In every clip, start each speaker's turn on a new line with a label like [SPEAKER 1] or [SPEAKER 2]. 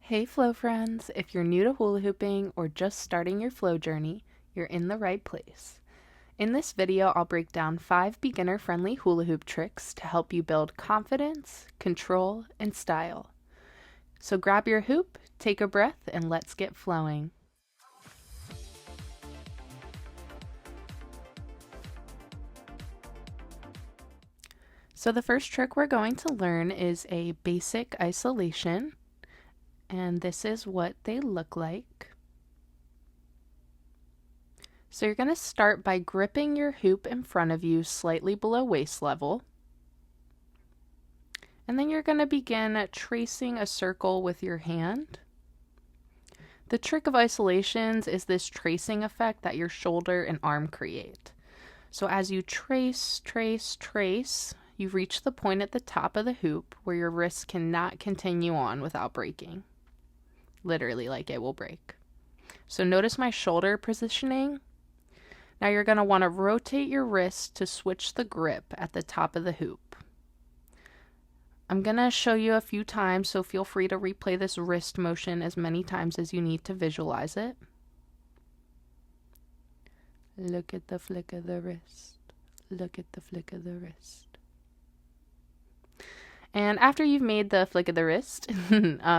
[SPEAKER 1] Hey flow friends, if you're new to hula hooping or just starting your flow journey, you're in the right place. In this video, I'll break down 5 beginner-friendly hula hoop tricks to help you build confidence, control, and style. So grab your hoop, take a breath, and let's get flowing. So the first trick we're going to learn is a basic isolation. And this is what they look like. So you're going to start by gripping your hoop in front of you slightly below waist level. And then you're going to begin tracing a circle with your hand. The trick of isolations is this tracing effect that your shoulder and arm create. So as you trace, you reach the point at the top of the hoop where your wrist cannot continue on without breaking. Literally, like it will break. So notice my shoulder positioning. Now you're going to want to rotate your wrist to switch the grip at the top of the hoop. I'm going to show you a few times, so feel free to replay this wrist motion as many times as you need to visualize it. Look at the flick of the wrist. Look at the flick of the wrist. And after you've made the flick of the wrist,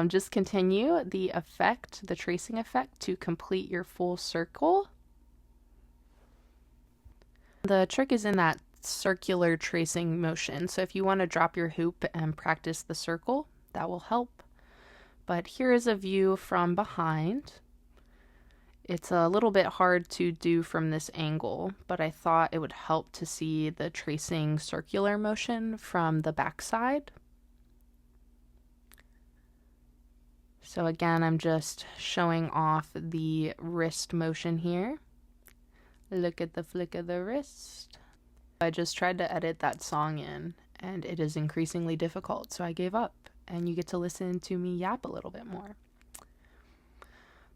[SPEAKER 1] just continue the effect, the tracing effect, to complete your full circle. The trick is in that circular tracing motion. So if you want to drop your hoop and practice the circle, that will help. But here is a view from behind. It's a little bit hard to do from this angle, but I thought it would help to see the tracing circular motion from the backside. So again, I'm just showing off the wrist motion here. Look at the flick of the wrist. I just tried to edit that song in, and it is increasingly difficult, so I gave up, and you get to listen to me yap a little bit more.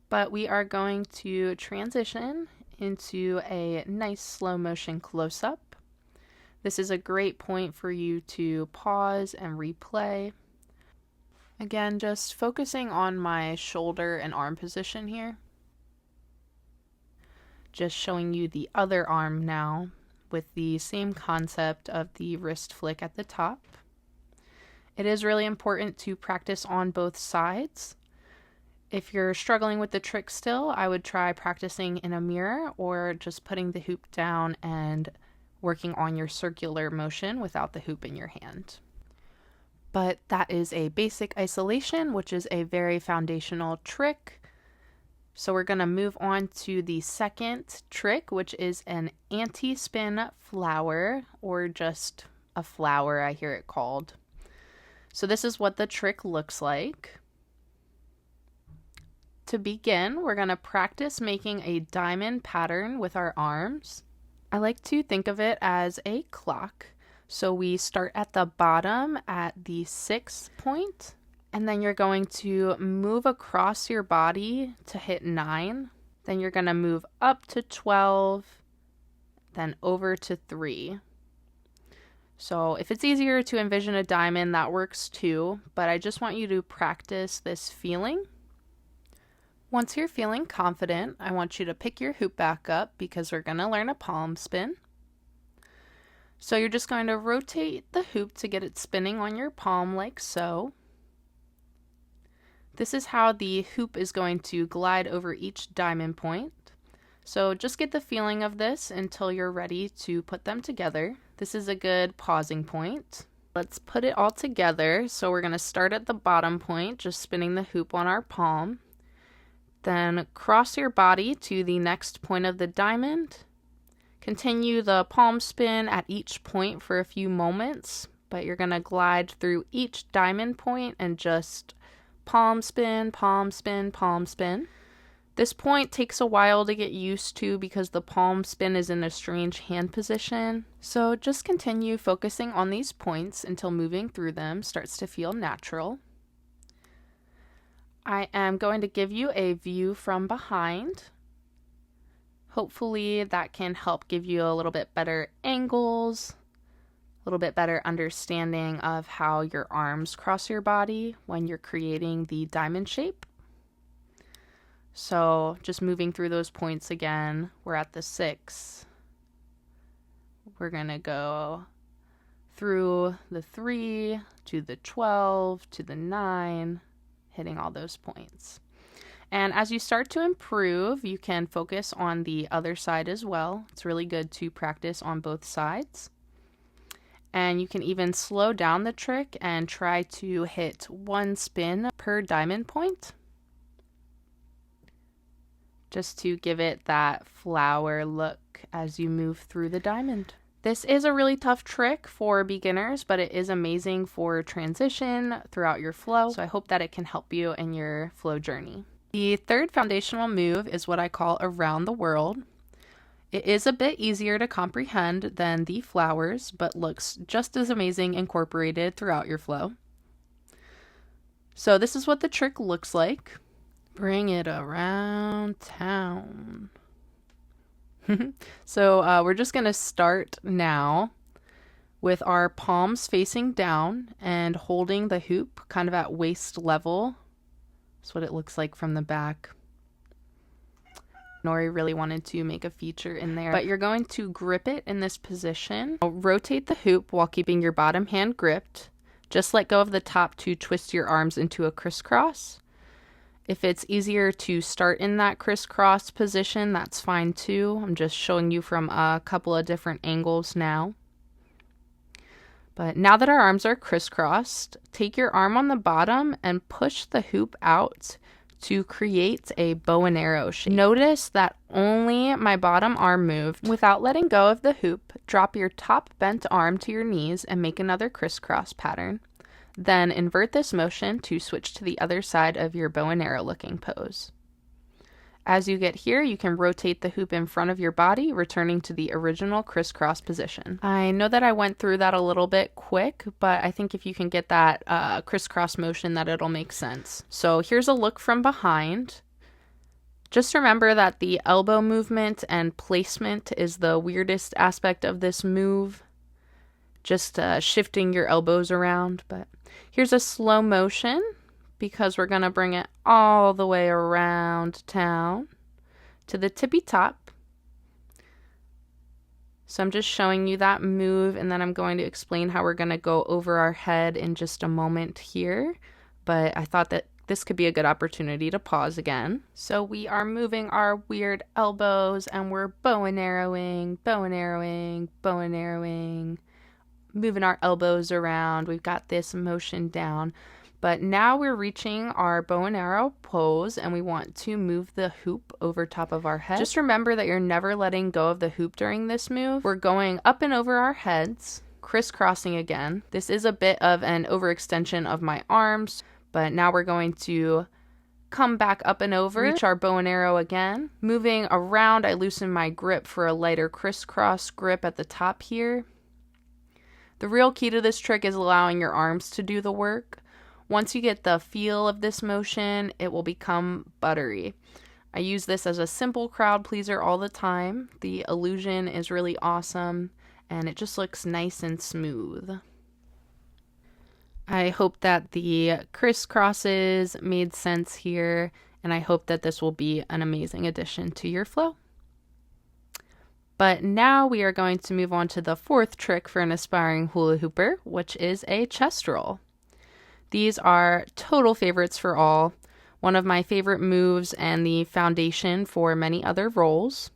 [SPEAKER 1] But we are going to transition into a nice slow motion close-up. This is a great point for you to pause and replay. Again, just focusing on my shoulder and arm position here. Just showing you the other arm now with the same concept of the wrist flick at the top. It is really important to practice on both sides. If you're struggling with the trick still, I would try practicing in a mirror or just putting the hoop down and working on your circular motion without the hoop in your hand. But that is a basic isolation, which is a very foundational trick. So we're going to move on to the second trick, which is an anti-spin flower, or just a flower, I hear it called. So this is what the trick looks like. To begin, we're going to practice making a diamond pattern with our arms. I like to think of it as a clock. So we start at the bottom at the 6th point, and then you're going to move across your body to hit 9. Then you're going to move up to 12, then over to 3. So if it's easier to envision a diamond, that works too, but I just want you to practice this feeling. Once you're feeling confident, I want you to pick your hoop back up because we're going to learn a palm spin. So you're just going to rotate the hoop to get it spinning on your palm like so. This is how the hoop is going to glide over each diamond point. So just get the feeling of this until you're ready to put them together. This is a good pausing point. Let's put it all together. So we're going to start at the bottom point, just spinning the hoop on our palm. Then cross your body to the next point of the diamond. Continue the palm spin at each point for a few moments, but you're going to glide through each diamond point and just palm spin, palm spin, palm spin. This point takes a while to get used to because the palm spin is in a strange hand position. So just continue focusing on these points until moving through them starts to feel natural. I am going to give you a view from behind. Hopefully that can help give you a little bit better angles, little bit better understanding of how your arms cross your body when you're creating the diamond shape. So just moving through those points again, we're at the 6. We're going to go through the 3 to the 12 to the 9, hitting all those points. And as you start to improve, you can focus on the other side as well. It's really good to practice on both sides. And you can even slow down the trick and try to hit 1 spin per diamond point, just to give it that flower look as you move through the diamond. This is a really tough trick for beginners, but it is amazing for transition throughout your flow. So I hope that it can help you in your flow journey. The third foundational move is what I call around the world. It is a bit easier to comprehend than the flowers, but looks just as amazing incorporated throughout your flow. So this is what the trick looks like. Bring it around town. So we're just going to start now with our palms facing down and holding the hoop kind of at waist level. That's what it looks like from the back. Nori really wanted to make a feature in there, but you're going to grip it in this position. Rotate the hoop while keeping your bottom hand gripped. Just let go of the top to twist your arms into a crisscross. If it's easier to start in that crisscross position, that's fine too. I'm just showing you from a couple of different angles now. But now that our arms are crisscrossed, take your arm on the bottom and push the hoop out to create a bow and arrow shape. Notice that only my bottom arm moved. Without letting go of the hoop, drop your top bent arm to your knees and make another crisscross pattern. Then invert this motion to switch to the other side of your bow and arrow looking pose. As you get here, you can rotate the hoop in front of your body, returning to the original crisscross position. I know that I went through that a little bit quick, but I think if you can get that crisscross motion, that it'll make sense. So here's a look from behind. Just remember that the elbow movement and placement is the weirdest aspect of this move. Just shifting your elbows around. But here's a slow motion, because we're going to bring it all the way around town to the tippy top. So I'm just showing you that move, and then I'm going to explain how we're going to go over our head in just a moment here. But I thought that this could be a good opportunity to pause again. So we are moving our weird elbows, and we're bow and arrowing, bow and arrowing, bow and arrowing, moving our elbows around. We've got this motion down. But now we're reaching our bow and arrow pose, and we want to move the hoop over top of our head. Just remember that you're never letting go of the hoop during this move. We're going up and over our heads, crisscrossing again. This is a bit of an overextension of my arms, but now we're going to come back up and over, reach our bow and arrow again. Moving around, I loosen my grip for a lighter crisscross grip at the top here. The real key to this trick is allowing your arms to do the work. Once you get the feel of this motion, it will become buttery. I use this as a simple crowd pleaser all the time. The illusion is really awesome, and it just looks nice and smooth. I hope that the crisscrosses made sense here, and I hope that this will be an amazing addition to your flow. But now we are going to move on to the fourth trick for an aspiring hula hooper, which is a chest roll. These are total favorites for all, one of my favorite moves and the foundation for many other rolls.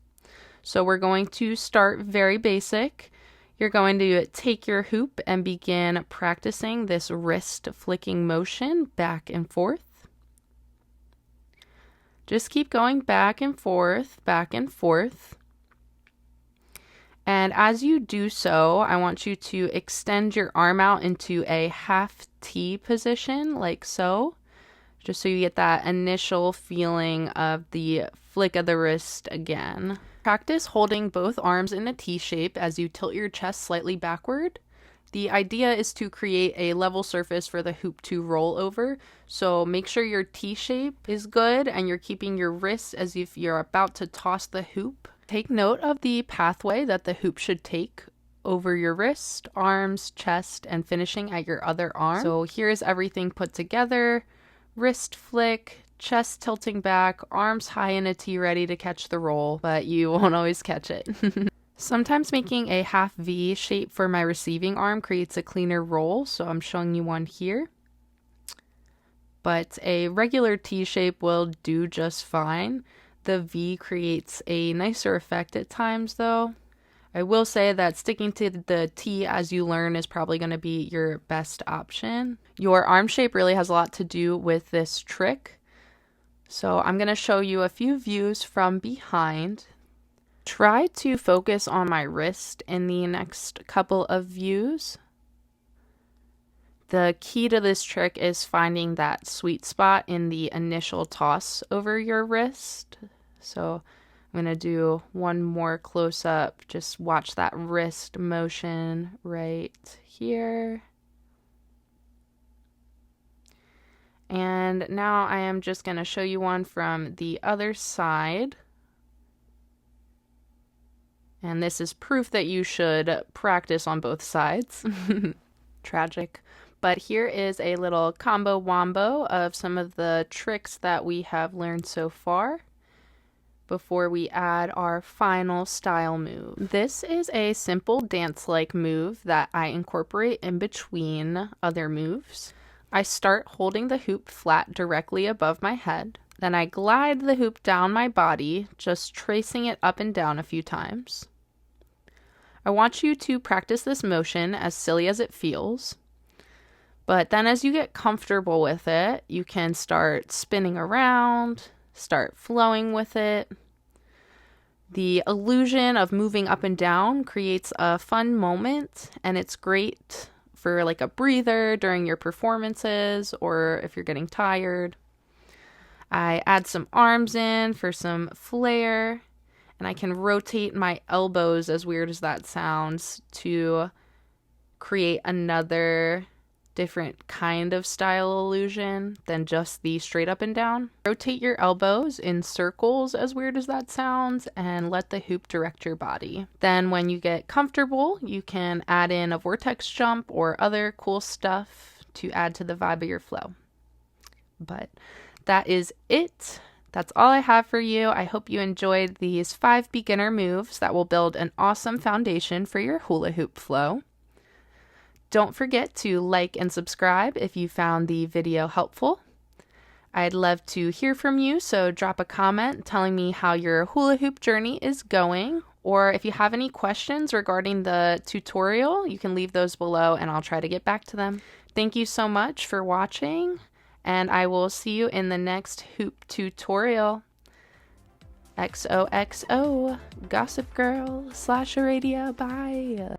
[SPEAKER 1] So we're going to start very basic. You're going to take your hoop and begin practicing this wrist flicking motion back and forth. Just keep going back and forth, back and forth. And as you do so, I want you to extend your arm out into a half T position, like so, just so you get that initial feeling of the flick of the wrist again. Practice holding both arms in a T shape as you tilt your chest slightly backward. The idea is to create a level surface for the hoop to roll over, so make sure your T shape is good and you're keeping your wrist as if you're about to toss the hoop. Take note of the pathway that the hoop should take over your wrist, arms, chest, and finishing at your other arm. So here's everything put together. Wrist flick, chest tilting back, arms high in a T ready to catch the roll, but you won't always catch it. Sometimes making a half V shape for my receiving arm creates a cleaner roll, so I'm showing you one here. But a regular T shape will do just fine. The V creates a nicer effect at times though. I will say that sticking to the T as you learn is probably going to be your best option. Your arm shape really has a lot to do with this trick. So I'm going to show you a few views from behind. Try to focus on my wrist in the next couple of views. The key to this trick is finding that sweet spot in the initial toss over your wrist. So I'm going to do one more close up. Just watch that wrist motion right here. And now I am just going to show you one from the other side. And this is proof that you should practice on both sides. Tragic. But here is a little combo wombo of some of the tricks that we have learned so far before we add our final style move. This is a simple dance-like move that I incorporate in between other moves. I start holding the hoop flat directly above my head. Then I glide the hoop down my body, just tracing it up and down a few times. I want you to practice this motion as silly as it feels. But then as you get comfortable with it, you can start spinning around, start flowing with it. The illusion of moving up and down creates a fun moment, and it's great for like a breather during your performances or if you're getting tired. I add some arms in for some flair, and I can rotate my elbows, as weird as that sounds, to create another different kind of style illusion than just the straight up and down. Rotate your elbows in circles, as weird as that sounds, and let the hoop direct your body. Then when you get comfortable, you can add in a vortex jump or other cool stuff to add to the vibe of your flow. But that is it. That's all I have for you. I hope you enjoyed these 5 beginner moves that will build an awesome foundation for your hula hoop flow. Don't forget to like and subscribe if you found the video helpful. I'd love to hear from you, so drop a comment telling me how your hula hoop journey is going. Or if you have any questions regarding the tutorial, you can leave those below and I'll try to get back to them. Thank you so much for watching, and I will see you in the next hoop tutorial. XOXO, Gossip Girl / Aradia, bye.